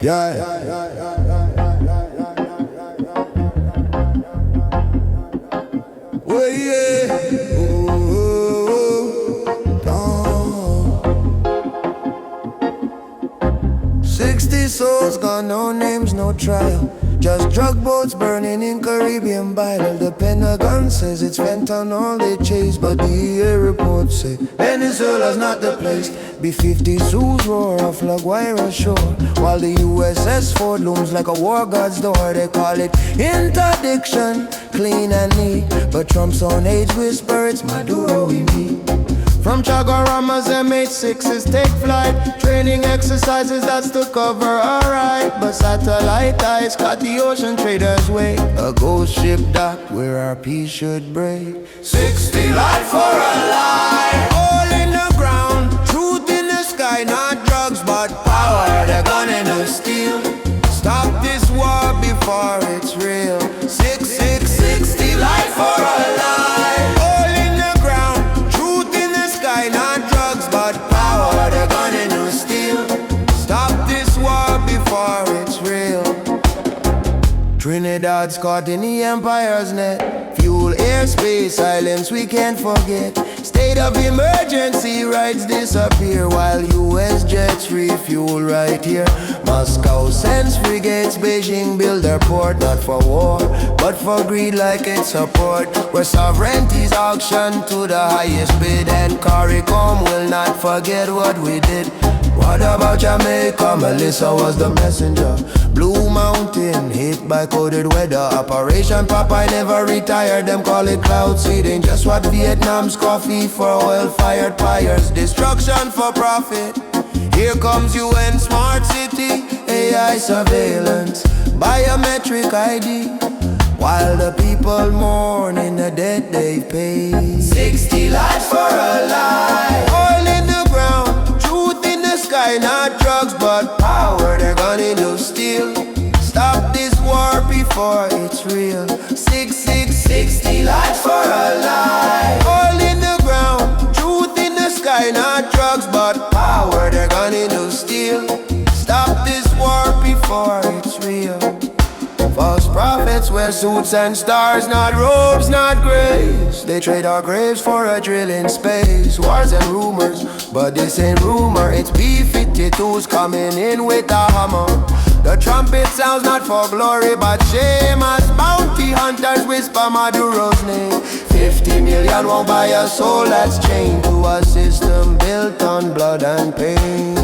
Yeah. Oh yeah. Oh. 60 souls gone, no names, no trial. Just drug boats burning in Caribbean bile. The Pentagon says it's fentanyl they chase, but the EA reports say Venezuela's not the place. B-50 Su's roar off La Guaira shore, while the USS Ford looms like a war god's door. They call it interdiction, clean and neat, but Trump's own age whisper it's Maduro we meet. From Chagorama's MH6s take flight, training exercises that's to cover alright. But satellite eyes caught the ocean traders' way, a ghost ship docked where our peace should break. 60 light for a lie, all in the ground, truth in the sky, not drugs but power. They're gonna no steel, stop this war before it's real. 60 light for a lie, all in the ground, truth in the sky, not drugs but power. They're gonna no steel, stop this war before it's real. Trinidad's caught in the empire's net, fuel, airspace, silence we can't forget. State of emergency rights disappear, while US jets refuel right here. Moscow sends frigates, Beijing build their port, not for war, but for greed like its support. Where sovereignty's auctioned to the highest bid, and CARICOM will not forget what we did. What about Jamaica? Melissa was the messenger. Blue Mountain hit by coded weather. Operation Popeye never retired. Them call it cloud seeding. Just what Vietnam's coffee for oil-fired fires. Destruction for profit. Here comes UN smart city, AI surveillance, biometric ID, while the people mourn in the debt they paid. 60 lives for a lie, oil in the ground, truth in the sky, not drugs but power. They're gonna no steal, stop this war before it's real. 60 lives for a lie, oil in the ground, truth in the sky, not drugs but power. They're gonna no steal, stop this war before it's real. False prophets wear suits and stars, not robes, not graves. They trade our graves for a drill in space. Wars and rumors, but this ain't rumor. It's B-52s coming in with a hammer. The trumpet sounds not for glory but shame, as bounty hunters whisper Maduro's name. 50 million won't buy a soul that's chained to a system built on blood and pain.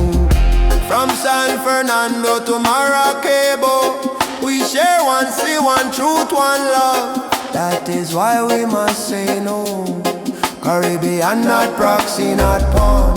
From San Fernando to Maracaibo, we share one sea, one truth, one love. That is why we must say no. Caribbean, not proxy, not pawn.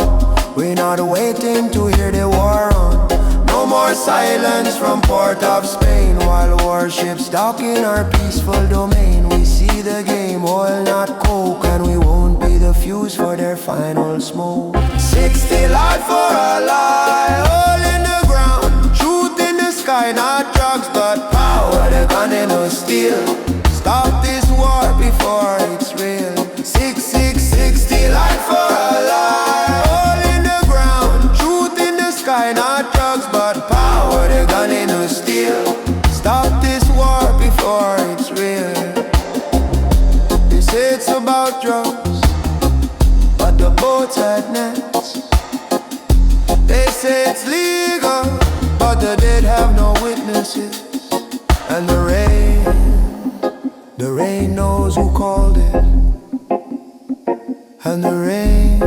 We're not waiting to hear the war on. No more silence from Port of Spain, while warships dock in our peaceful domain. We see the game, oil not coke, and we won't be the fuse for their final smoke. 60 life for a lie, all in the ground, truth in the sky, not drugs but power. They're gonna no steal, stop this war before it's real. 60 life for a lie, all in the ground, truth in the sky, not drugs but power. They're gonna no steal, stop this war before it's real. They say it's about drugs, but the boats had nets. They say it's legal, but the dead have no witnesses. And the rain knows who called it. And the rain